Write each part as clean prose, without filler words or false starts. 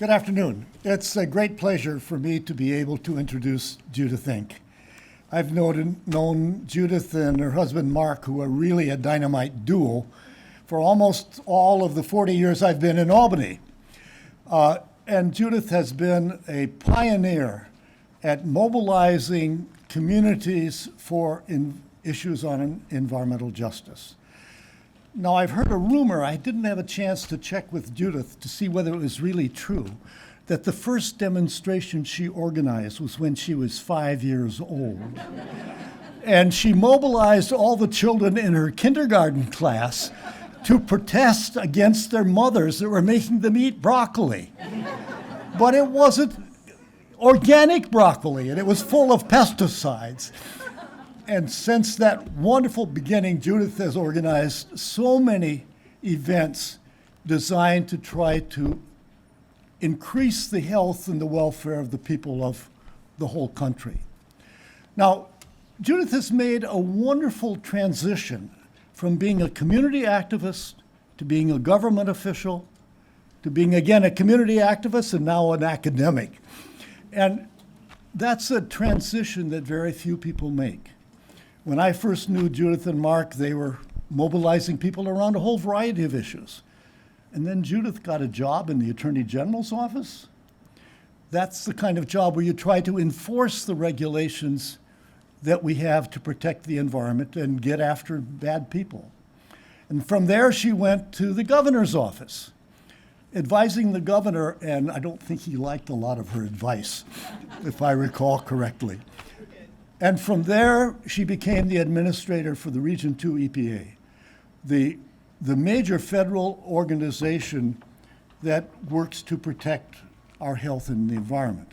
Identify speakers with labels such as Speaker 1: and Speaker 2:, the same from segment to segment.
Speaker 1: Good afternoon. It's a great pleasure for me to be able to introduce Judith Enck. I've known Judith and her husband Mark, who are really a dynamite duo, for almost all of the 40 years I've been in Albany. And Judith has been a pioneer at mobilizing communities for issues on environmental justice. Now, I've heard a rumor, I didn't have a chance to check with Judith to see whether it was really true, that the first demonstration she organized was when she was 5 years old. And she mobilized all the children in her kindergarten class to protest against their mothers that were making them eat broccoli. But it wasn't organic broccoli, and it was full of pesticides. And since that wonderful beginning, Judith has organized so many events designed to try to increase the health and the welfare of the people of the whole country. Now, Judith has made a wonderful transition from being a community activist to being a government official to being, again, a community activist and now an academic. And that's a transition that very few people make. When I first knew Judith and Mark, they were mobilizing people around a whole variety of issues. And then Judith got a job in the Attorney General's office. That's the kind of job where you try to enforce the regulations that we have to protect the environment and get after bad people. And from there, she went to the governor's office, advising the governor, and I don't think he liked a lot of her advice, if I recall correctly. And from there, she became the administrator for the Region 2 EPA, the major federal organization that works to protect our health and the environment.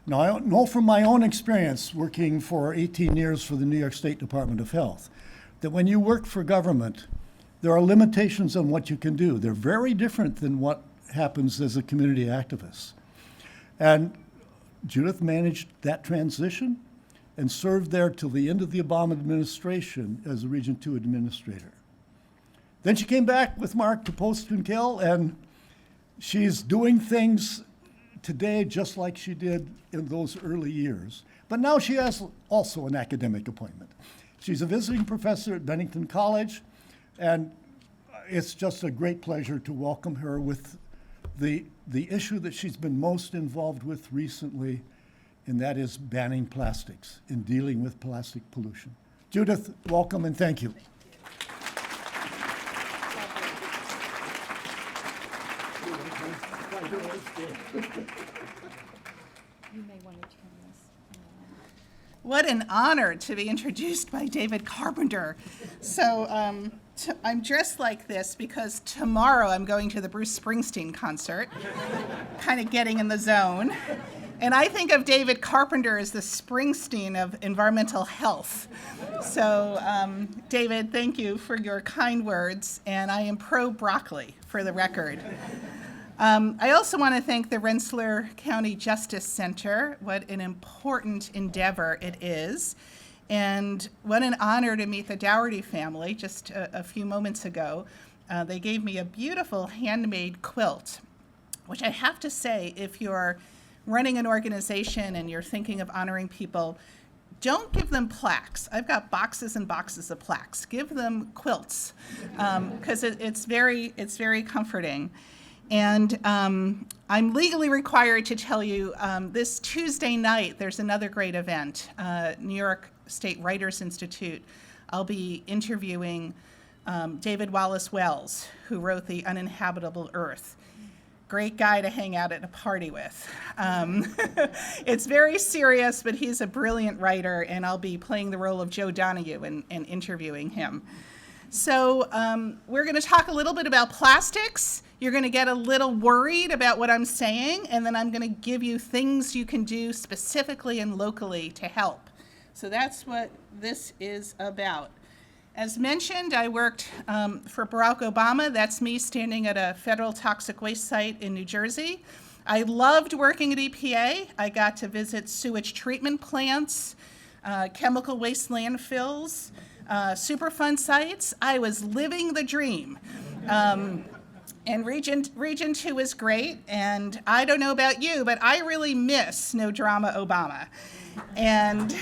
Speaker 1: Now, I know from my own experience working for 18 years for the New York State Department of Health, that when you work for government, there are limitations on what you can do. They're very different than what happens as a community activist. And Judith managed that transition and served there till the end of the Obama administration as a Region 2 administrator. Then she came back with Mark to Post and Kill, and she's doing things today just like she did in those early years. But now she has also an academic appointment. She's a visiting professor at Bennington College, and it's just a great pleasure to welcome her with the issue that she's been most involved with recently, and that is banning plastics and dealing with plastic pollution. Judith, welcome and thank you.
Speaker 2: You may want to turn this.
Speaker 3: What an honor to be introduced by David Carpenter. So I'm dressed like this because tomorrow I'm going to the Bruce Springsteen concert, kind of getting in the zone. And I think of David Carpenter as the Springsteen of environmental health. So David, thank you for your kind words, and I am pro-broccoli, for the record. I also want to thank the Rensselaer County Justice Center. What an important endeavor it is. And what an honor to meet the Doherty family just a few moments ago. They gave me a beautiful handmade quilt, which I have to say, if you're running an organization and you're thinking of honoring people, don't give them plaques. I've got boxes and boxes of plaques. Give them quilts, because it's very comforting. And I'm legally required to tell you this Tuesday night, there's another great event, New York State Writers Institute. I'll be interviewing David Wallace Wells, who wrote The Uninhabitable Earth. Great guy to hang out at a party with. It's very serious, but he's a brilliant writer, and I'll be playing the role of Joe Donahue and interviewing him. So we're going to talk a little bit about plastics. You're going to get a little worried about what I'm saying, and then I'm going to give you things you can do specifically and locally to help. So that's what this is about. As mentioned, I worked for Barack Obama. That's me standing at a federal toxic waste site in New Jersey. I loved working at EPA. I got to visit sewage treatment plants, chemical waste landfills, Superfund sites. I was living the dream. And Region 2 is great, and I don't know about you, but I really miss No Drama Obama. And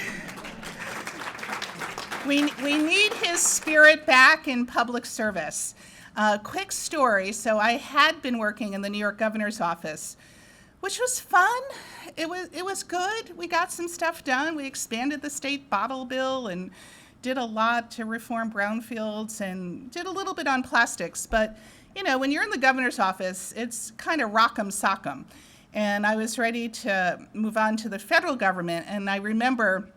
Speaker 3: we need his spirit back in public service. Quick story, so I had been working in the New York governor's office, which was fun. It was good. We got some stuff done. We expanded the state bottle bill and did a lot to reform brownfields and did a little bit on plastics. But, you know, when you're in the governor's office, it's kind of rock'em sock'em. And I was ready to move on to the federal government. And I remember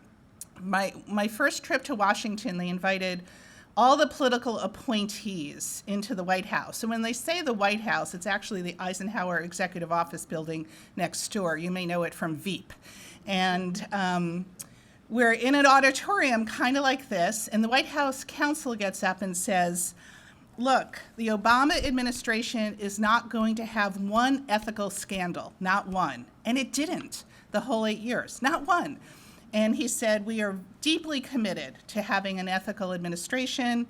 Speaker 3: my first trip to Washington, they invited all the political appointees into the White House. So when they say the White House, it's actually the Eisenhower Executive Office building next door. You may know it from Veep. And we're in an auditorium kind of like this, and the White House counsel gets up and says, look, the Obama administration is not going to have one ethical scandal, not one. And it didn't the whole 8 years, not one. And he said, we are deeply committed to having an ethical administration.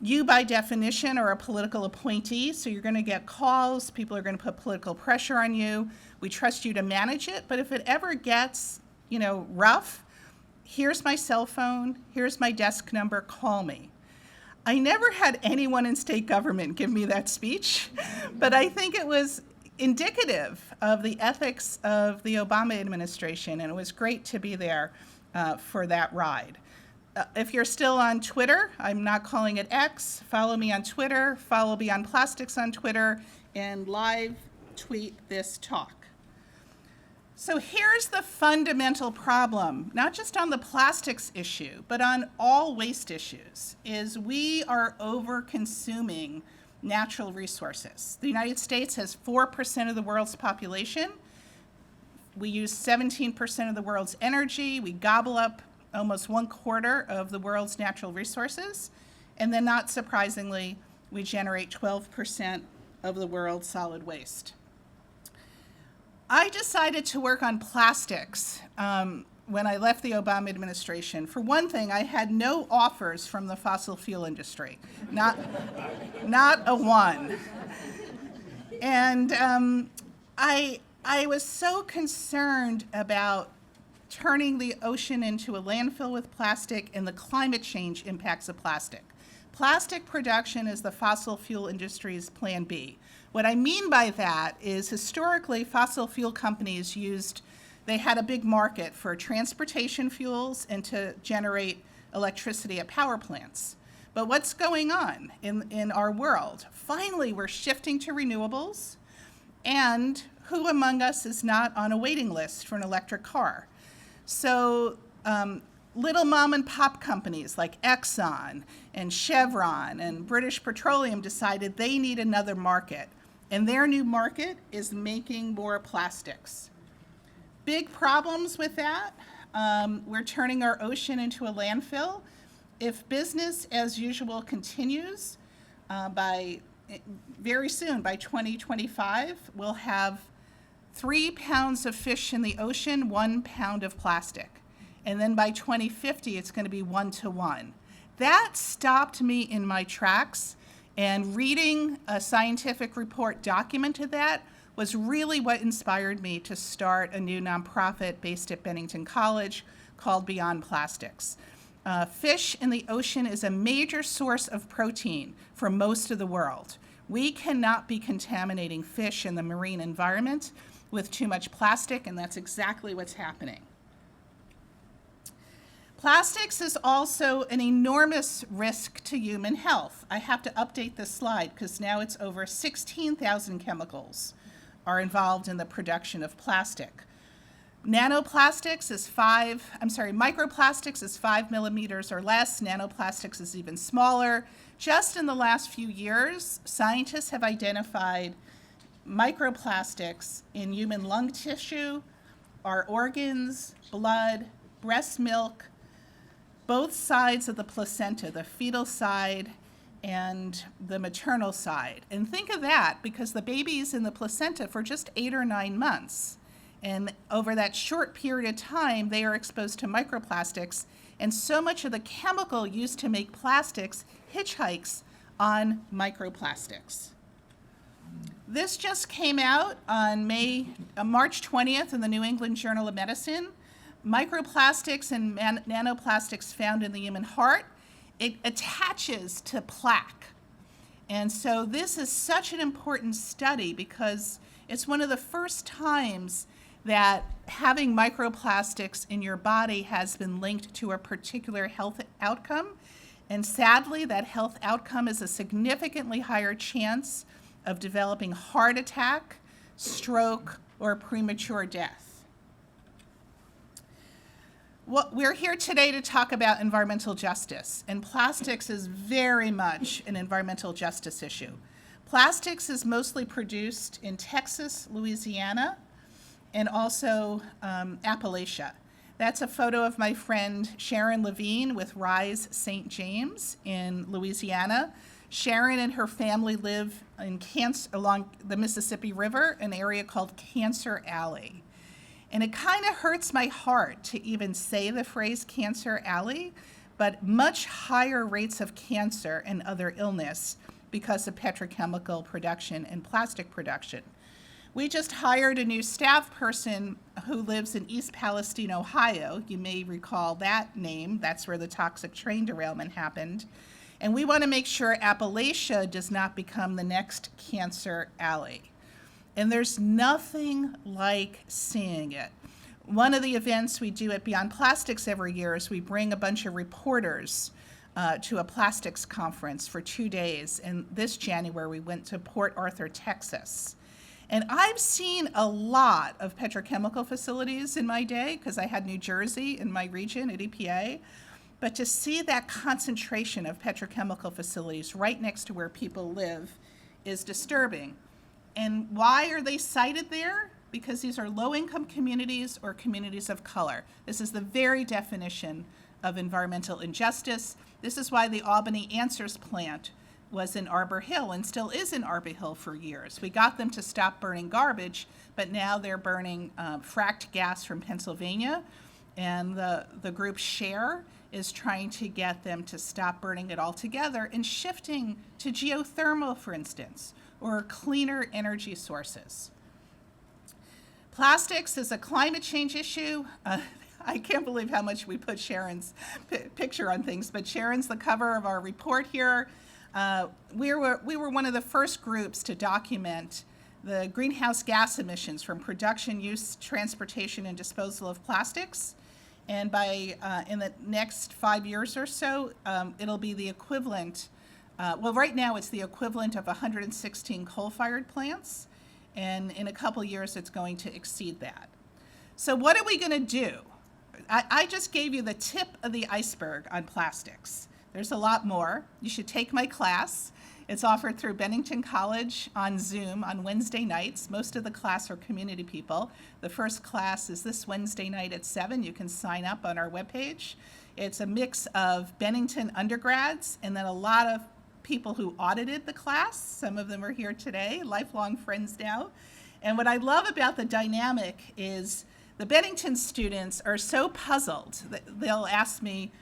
Speaker 3: You, by definition, are a political appointee, so you're going to get calls. People are going to put political pressure on you. We trust you to manage it, but if it ever gets, rough, here's my cell phone, here's my desk number, call me. I never had anyone in state government give me that speech, but I think it was indicative of the ethics of the Obama administration, and it was great to be there for that ride. If you're still on Twitter, I'm not calling it X, follow me on Twitter, follow Beyond Plastics on Twitter, and live tweet this talk. So here's the fundamental problem, not just on the plastics issue, but on all waste issues, is we are over-consuming natural resources. The United States has 4% of the world's population. We use 17% of the world's energy. We gobble up almost 1/4 of the world's natural resources. And then, not surprisingly, we generate 12% of the world's solid waste. I decided to work on plastics when I left the Obama administration. For one thing, I had no offers from the fossil fuel industry, not a one. And I was so concerned about turning the ocean into a landfill with plastic and the climate change impacts of plastic. Plastic production is the fossil fuel industry's plan B. What I mean by that is historically fossil fuel companies they had a big market for transportation fuels and to generate electricity at power plants. But what's going on in our world? Finally, we're shifting to renewables, and who among us is not on a waiting list for an electric car? So little mom and pop companies like Exxon and Chevron and British Petroleum decided they need another market. And their new market is making more plastics. Big problems with that. We're turning our ocean into a landfill. If business as usual continues, very soon, by 2025, we'll have 3 pounds of fish in the ocean, 1 pound of plastic. And then by 2050, it's going to be 1-to-1. That stopped me in my tracks. And reading a scientific report documented that was really what inspired me to start a new nonprofit based at Bennington College called Beyond Plastics. Fish in the ocean is a major source of protein for most of the world. We cannot be contaminating fish in the marine environment with too much plastic, and that's exactly what's happening. Plastics is also an enormous risk to human health. I have to update this slide because now it's over 16,000 chemicals are involved in the production of plastic. Microplastics is 5 millimeters or less. Nanoplastics is even smaller. Just in the last few years, scientists have identified microplastics in human lung tissue, our organs, blood, breast milk, both sides of the placenta, the fetal side and the maternal side. And think of that, because the baby's in the placenta for just 8 or 9 months. And over that short period of time, they are exposed to microplastics. And so much of the chemical used to make plastics hitchhikes on microplastics. This just came out on March 20th in the New England Journal of Medicine. Microplastics and nanoplastics found in the human heart, it attaches to plaque. And so this is such an important study because it's one of the first times that having microplastics in your body has been linked to a particular health outcome. And sadly, that health outcome is a significantly higher chance of developing heart attack, stroke, or premature death. We're here today to talk about environmental justice, and plastics is very much an environmental justice issue. Plastics is mostly produced in Texas, Louisiana, and also Appalachia. That's a photo of my friend Sharon Levine with Rise St. James in Louisiana. Sharon and her family live along the Mississippi River, an area called Cancer Alley. And it kind of hurts my heart to even say the phrase Cancer Alley, but much higher rates of cancer and other illness because of petrochemical production and plastic production. We just hired a new staff person who lives in East Palestine, Ohio. You may recall that name. That's where the toxic train derailment happened. And we want to make sure Appalachia does not become the next Cancer Alley. And there's nothing like seeing it. One of the events we do at Beyond Plastics every year is we bring a bunch of reporters to a plastics conference for 2 days. And this January, we went to Port Arthur, Texas. And I've seen a lot of petrochemical facilities in my day because I had New Jersey in my region at EPA. But to see that concentration of petrochemical facilities right next to where people live is disturbing. And why are they sited there? Because these are low-income communities or communities of color. This is the very definition of environmental injustice. This is why the Albany Answers plant was in Arbor Hill and still is in Arbor Hill for years. We got them to stop burning garbage, but now they're burning fracked gas from Pennsylvania. And the group SHARE is trying to get them to stop burning it altogether and shifting to geothermal, for instance, or cleaner energy sources. Plastics is a climate change issue. I can't believe how much we put Sharon's picture on things, but Sharon's the cover of our report here. We were one of the first groups to document the greenhouse gas emissions from production, use, transportation, and disposal of plastics. And in the next 5 years or so, it'll be the equivalent. Right now it's the equivalent of 116 coal-fired plants, and in a couple years it's going to exceed that. So what are we going to do? I just gave you the tip of the iceberg on plastics. There's a lot more. You should take my class. It's offered through Bennington College on Zoom on Wednesday nights. Most of the class are community people. The first class is this Wednesday night at 7. You can sign up on our webpage. It's a mix of Bennington undergrads and then a lot of people who audited the class. Some of them are here today, lifelong friends now. And what I love about the dynamic is the Bennington students are so puzzled that they'll ask me,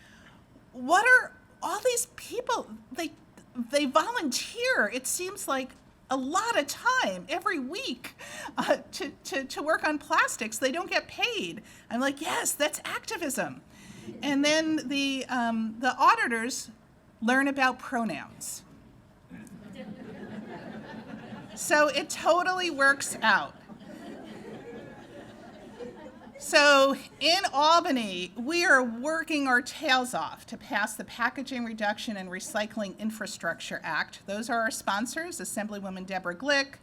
Speaker 3: what are all these people, they volunteer, it seems like a lot of time every week to work on plastics. They don't get paid. I'm like, yes, that's activism. And then the auditors learn about pronouns. So it totally works out. So in Albany, we are working our tails off to pass the Packaging Reduction and Recycling Infrastructure Act. Those are our sponsors, Assemblywoman Deborah Glick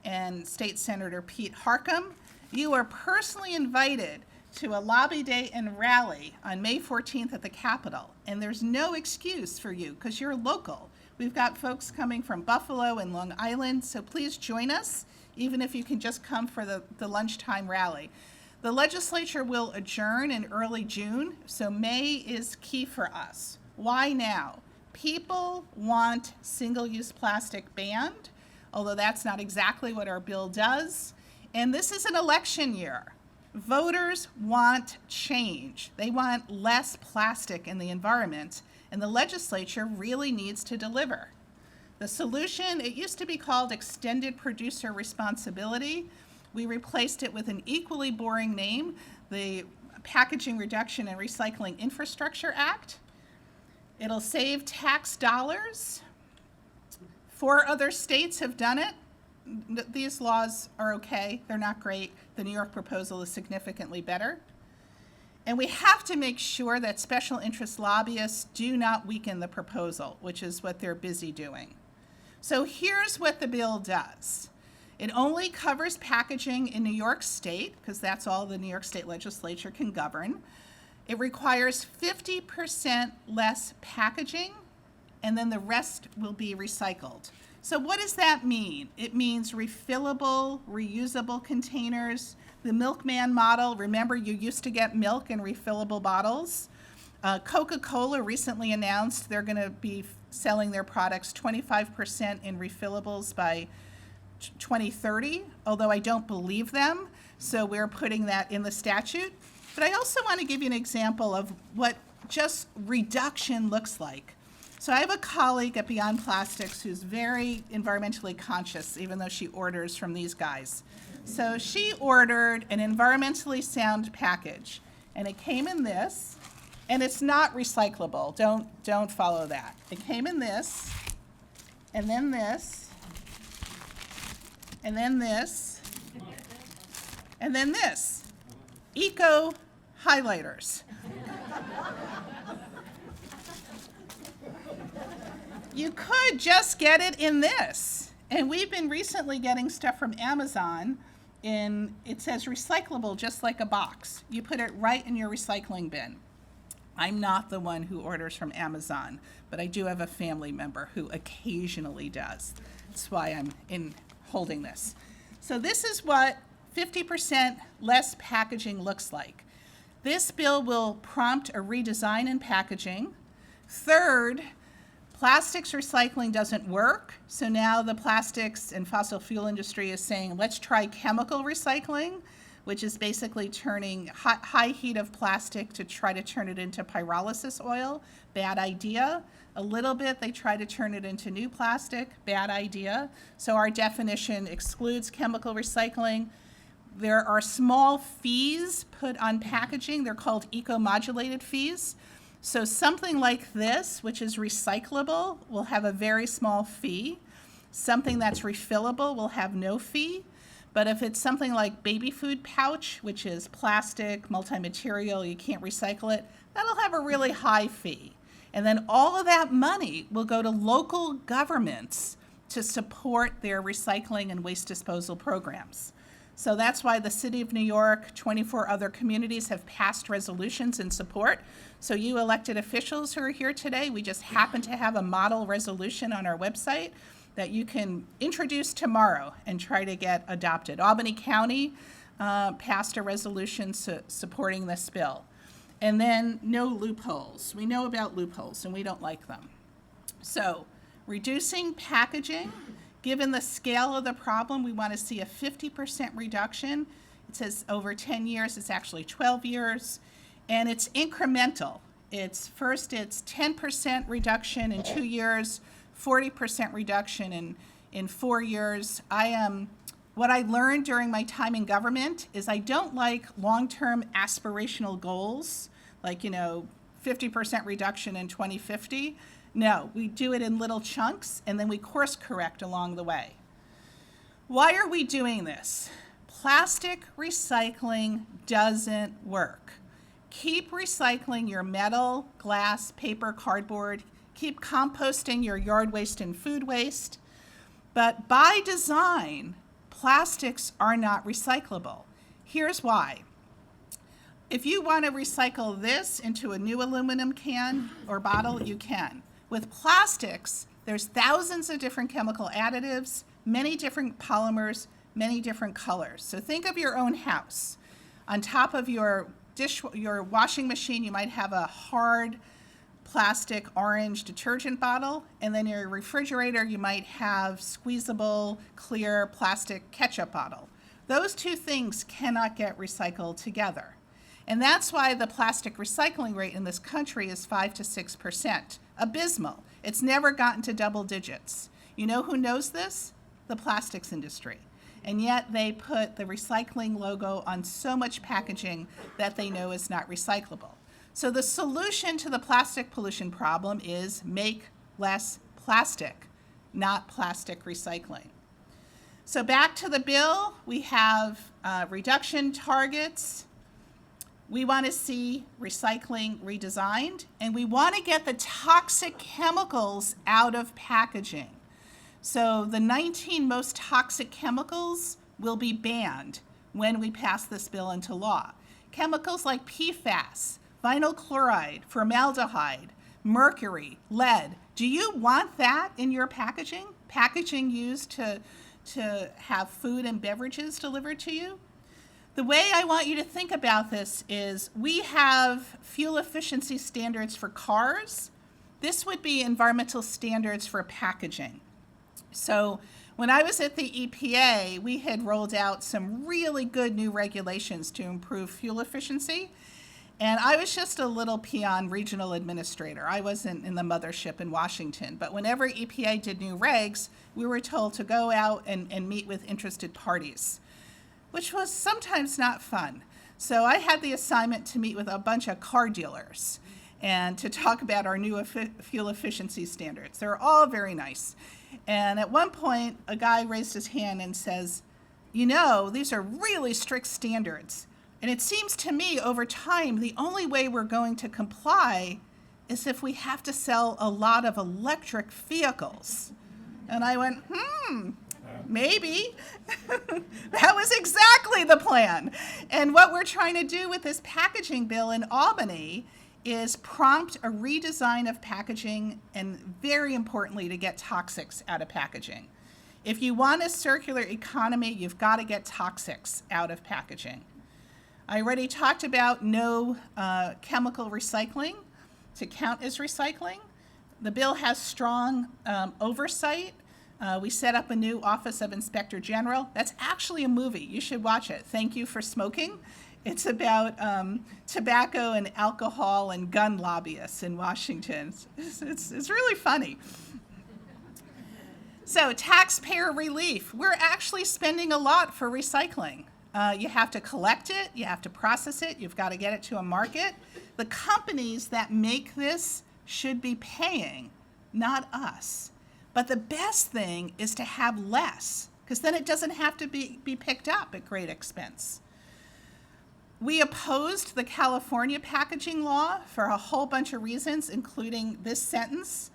Speaker 3: and State Senator Pete Harcum. You are personally invited to a lobby day and rally on May 14th at the Capitol, and there's no excuse for you because you're local. We've got folks coming from Buffalo and Long Island, so please join us, even if you can just come for the lunchtime rally. The legislature will adjourn in early June, so May is key for us. Why now? People want single-use plastic banned, although that's not exactly what our bill does. And this is an election year. Voters want change. They want less plastic in the environment, and the legislature really needs to deliver. The solution, it used to be called extended producer responsibility. We replaced it with an equally boring name, the Packaging Reduction and Recycling Infrastructure Act. It'll save tax dollars. 4 other states have done it. These laws are okay. They're not great. The New York proposal is significantly better. And we have to make sure that special interest lobbyists do not weaken the proposal, which is what they're busy doing. So here's what the bill does. It only covers packaging in New York State, because that's all the New York State legislature can govern. It requires 50% less packaging, and then the rest will be recycled. So what does that mean? It means refillable, reusable containers. The milkman model, remember you used to get milk in refillable bottles. Coca-Cola recently announced they're going to be selling their products 25% in refillables by 2030, although I don't believe them, so we're putting that in the statute. But I also want to give you an example of what just reduction looks like. So I have a colleague at Beyond Plastics who's very environmentally conscious, even though she orders from these guys. So she ordered an environmentally sound package, and it came in this, and it's not recyclable. Don't follow that. It came in this, and then this, and then this, and then this. Eco highlighters. You could just get it in this. And we've been recently getting stuff from Amazon it says recyclable just like a box. You put it right in your recycling bin. I'm not the one who orders from Amazon, but I do have a family member who occasionally does. That's why I'm holding this. So this is what 50% less packaging looks like. This bill will prompt a redesign in packaging. Third, plastics recycling doesn't work, so now the plastics and fossil fuel industry is saying, let's try chemical recycling, which is basically turning high heat of plastic to try to turn it into pyrolysis oil. Bad idea. A little bit, they try to turn it into new plastic. Bad idea. So our definition excludes chemical recycling. There are small fees put on packaging. They're called eco-modulated fees. So something like this, which is recyclable, will have a very small fee. Something that's refillable will have no fee. But if it's something like baby food pouch, which is plastic, multi-material, you can't recycle it, that'll have a really high fee. And then all of that money will go to local governments to support their recycling and waste disposal programs. So that's why the City of New York, 24 other communities have passed resolutions in support. So you elected officials who are here today, we just happen to have a model resolution on our website that you can introduce tomorrow and try to get adopted. Albany County passed a resolution supporting this bill. And then no loopholes. We know about loopholes and we don't like them. So reducing packaging, given the scale of the problem, we want to see a 50% reduction. It says over 10 years, it's actually 12 years, and it's incremental. It's 10% reduction in 2 years, 40% reduction in 4 years. What I learned during my time in government is I don't like long-term aspirational goals, like, 50% reduction in 2050. No, we do it in little chunks, and then we course correct along the way. Why are we doing this? Plastic recycling doesn't work. Keep recycling your metal, glass, paper, cardboard. Keep composting your yard waste and food waste. But by design, plastics are not recyclable. Here's why. If you want to recycle this into a new aluminum can or bottle, you can. With plastics, there's thousands of different chemical additives, many different polymers, many different colors. So think of your own house. On top of your washing machine, you might have a hard plastic orange detergent bottle, and then your refrigerator, you might have squeezable, clear plastic ketchup bottle. Those two things cannot get recycled together. And that's why the plastic recycling rate in this country is 5 to 6%. Abysmal. It's never gotten to double digits. You know who knows this? The plastics industry. And yet they put the recycling logo on so much packaging that they know is not recyclable. So the solution to the plastic pollution problem is make less plastic, not plastic recycling. So back to the bill, we have reduction targets. We want to see recycling redesigned, and we want to get the toxic chemicals out of packaging. So the 19 most toxic chemicals will be banned when we pass this bill into law. Chemicals like PFAS, vinyl chloride, formaldehyde, mercury, lead. Do you want that in your packaging? Packaging used to have food and beverages delivered to you? The way I want you to think about this is we have fuel efficiency standards for cars. This would be environmental standards for packaging. So when I was at the EPA, we had rolled out some really good new regulations to improve fuel efficiency. And I was just a little peon regional administrator. I wasn't in the mothership in Washington. But whenever EPA did new regs, we were told to go out and meet with interested parties, which was sometimes not fun. So I had the assignment to meet with a bunch of car dealers and to talk about our new fuel efficiency standards. They're all very nice. And at one point, a guy raised his hand and says, you know, these are really strict standards. And it seems to me over time, the only way we're going to comply is if we have to sell a lot of electric vehicles. And I went, maybe. That was exactly the plan. And what we're trying to do with this packaging bill in Albany is prompt a redesign of packaging and, very importantly, to get toxics out of packaging. If you want a circular economy, you've got to get toxics out of packaging. I already talked about no chemical recycling to count as recycling. The bill has strong oversight. We set up a new Office of Inspector General. That's actually a movie. You should watch it. Thank You for Smoking. It's about tobacco and alcohol and gun lobbyists in Washington. It's really funny. So taxpayer relief. We're actually spending a lot for recycling. You have to collect it, you have to process it, you've got to get it to a market. The companies that make this should be paying, not us. But the best thing is to have less, because then it doesn't have to be picked up at great expense. We opposed the California packaging law for a whole bunch of reasons, including this sentence.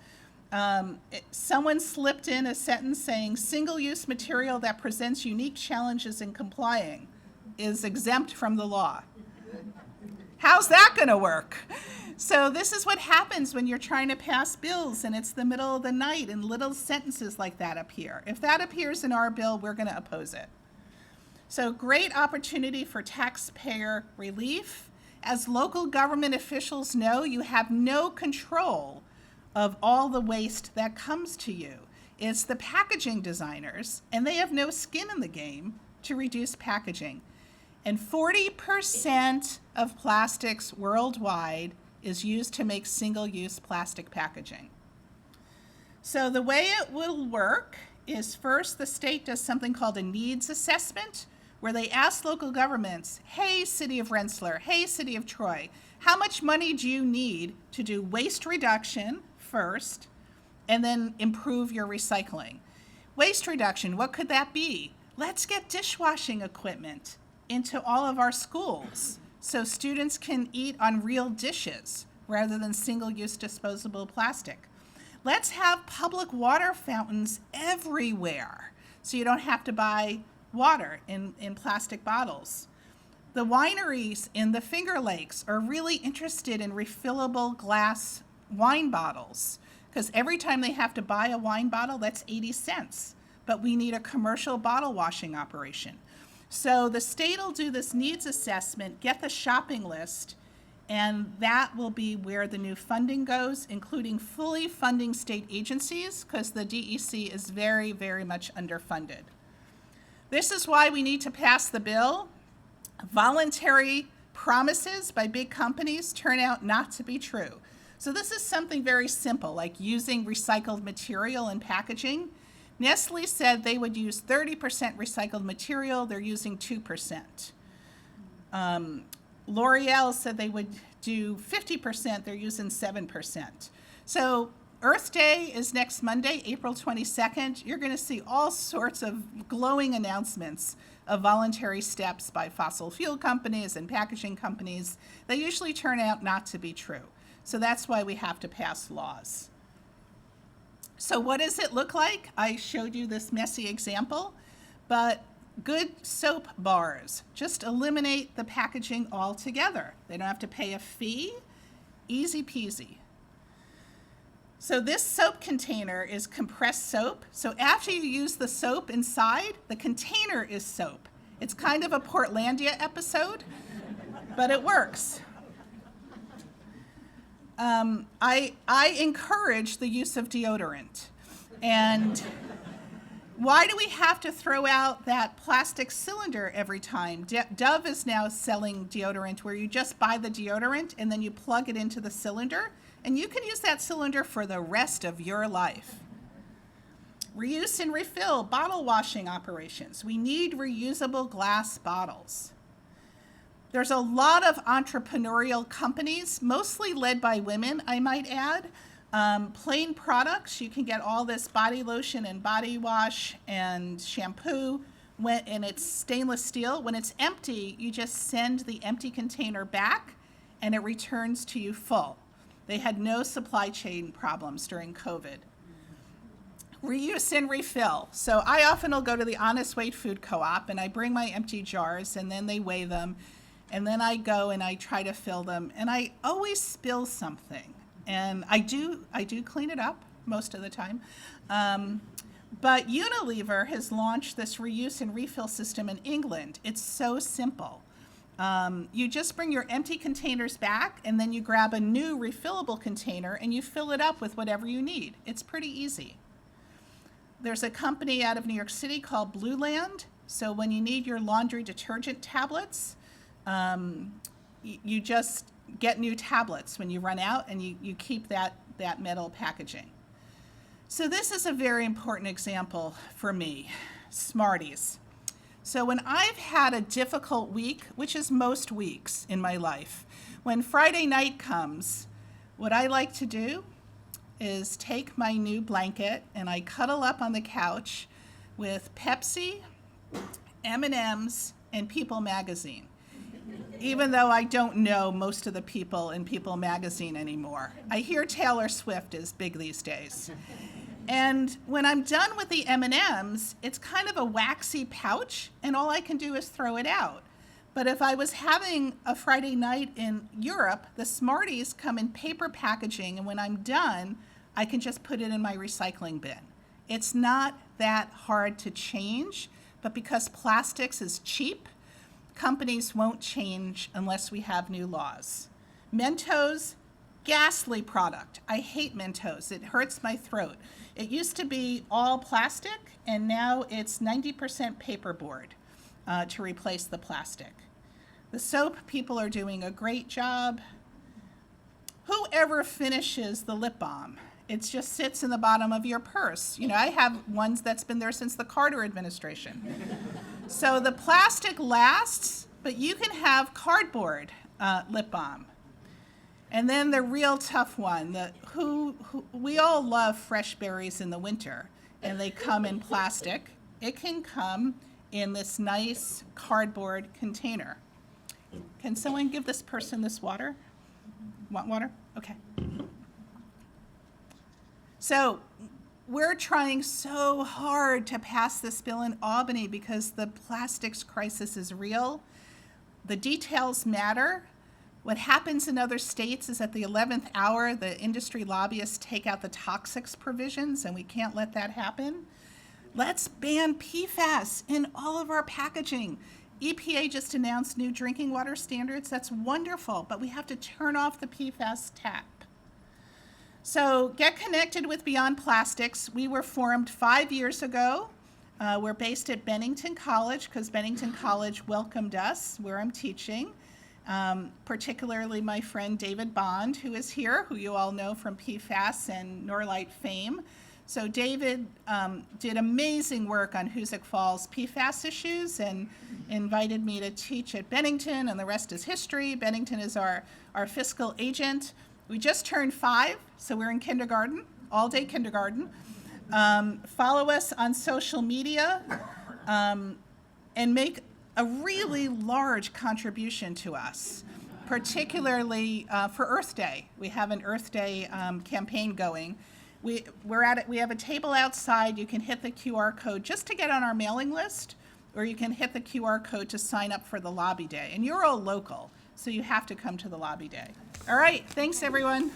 Speaker 3: Someone slipped in a sentence saying single-use material that presents unique challenges in complying is exempt from the law. How's that going to work? So this is what happens when you're trying to pass bills and it's the middle of the night and little sentences like that appear. If that appears in our bill, we're going to oppose it. So great opportunity for taxpayer relief. As local government officials know, you have no control of all the waste that comes to you. It's the packaging designers, and they have no skin in the game to reduce packaging. And 40% of plastics worldwide is used to make single-use plastic packaging. So the way it will work is first the state does something called a needs assessment, where they ask local governments, hey, City of Rensselaer, hey, City of Troy, how much money do you need to do waste reduction first, and then improve your recycling? Waste reduction, what could that be? Let's get dishwashing equipment into all of our schools so students can eat on real dishes rather than single-use disposable plastic. Let's have public water fountains everywhere so you don't have to buy water in plastic bottles. The wineries in the Finger Lakes are really interested in refillable glass wine bottles because every time they have to buy a wine bottle, that's 80 cents. But we need a commercial bottle washing operation. So the state will do this needs assessment, get the shopping list, and that will be where the new funding goes, including fully funding state agencies because the DEC is very, very much underfunded. This is why we need to pass the bill. Voluntary promises by big companies turn out not to be true. So this is something very simple, like using recycled material in packaging. Nestle said they would use 30% recycled material. They're using 2%. L'Oreal said they would do 50%. They're using 7%. So Earth Day is next Monday, April 22nd. You're going to see all sorts of glowing announcements of voluntary steps by fossil fuel companies and packaging companies. They usually turn out not to be true. So that's why we have to pass laws. So what does it look like? I showed you this messy example, but good soap bars. Just eliminate the packaging altogether. They don't have to pay a fee. Easy peasy. So this soap container is compressed soap. So after you use the soap inside, the container is soap. It's kind of a Portlandia episode, but it works. I encourage the use of deodorant. And why do we have to throw out that plastic cylinder every time? Dove is now selling deodorant where you just buy the deodorant and then you plug it into the cylinder. And you can use that cylinder for the rest of your life. Reuse and refill bottle washing operations. We need reusable glass bottles. There's a lot of entrepreneurial companies, mostly led by women, I might add. Plain products, you can get all this body lotion and body wash and shampoo, and it's stainless steel. When it's empty, you just send the empty container back and it returns to you full. They had no supply chain problems during COVID. Reuse and refill. So I often will go to the Honest Weight Food Co-op and I bring my empty jars and then they weigh them. And then I go and I try to fill them. And I always spill something. And I do clean it up most of the time. But Unilever has launched this reuse and refill system in England. It's so simple. You just bring your empty containers back and then you grab a new refillable container and you fill it up with whatever you need. It's pretty easy. There's a company out of New York City called Blue Land. So when you need your laundry detergent tablets, you just get new tablets when you run out and you keep that metal packaging. So this is a very important example for me, Smarties. So when I've had a difficult week, which is most weeks in my life, when Friday night comes, what I like to do is take my new blanket and I cuddle up on the couch with Pepsi, M&Ms, and People magazine, even though I don't know most of the people in People magazine anymore. I hear Taylor Swift is big these days. And when I'm done with the M&Ms, it's kind of a waxy pouch, and all I can do is throw it out. But if I was having a Friday night in Europe, the Smarties come in paper packaging, and when I'm done, I can just put it in my recycling bin. It's not that hard to change, but because plastics is cheap, companies won't change unless we have new laws. Mentos, ghastly product. I hate Mentos. It hurts my throat. It used to be all plastic, and now it's 90% paperboard to replace the plastic. The soap people are doing a great job. Whoever finishes the lip balm? It just sits in the bottom of your purse. You know, I have ones that's been there since the Carter administration. So the plastic lasts, but you can have cardboard lip balm. And then the real tough one, we all love fresh berries in the winter, and they come in plastic. It can come in this nice cardboard container. Can someone give this person this water? Want water? Okay. So we're trying so hard to pass this bill in Albany because the plastics crisis is real. The details matter. What happens in other states is at the 11th hour, the industry lobbyists take out the toxics provisions, and we can't let that happen. Let's ban PFAS in all of our packaging. EPA just announced new drinking water standards. That's wonderful, but we have to turn off the PFAS tap. So get connected with Beyond Plastics. We were formed 5 years ago. We're based at Bennington College because Bennington College welcomed us where I'm teaching. Particularly my friend David Bond, who is here, who you all know from PFAS and Norlite fame. So David did amazing work on Hoosick Falls PFAS issues and invited me to teach at Bennington, and the rest is history. Bennington is our fiscal agent. We just turned 5, so we're in kindergarten, all-day kindergarten. Follow us on social media and make a really large contribution to us, particularly for Earth Day. We have an Earth Day campaign going. We have a table outside. You can hit the QR code just to get on our mailing list, or you can hit the QR code to sign up for the lobby day. And you're all local, so you have to come to the lobby day. All right, thanks everyone.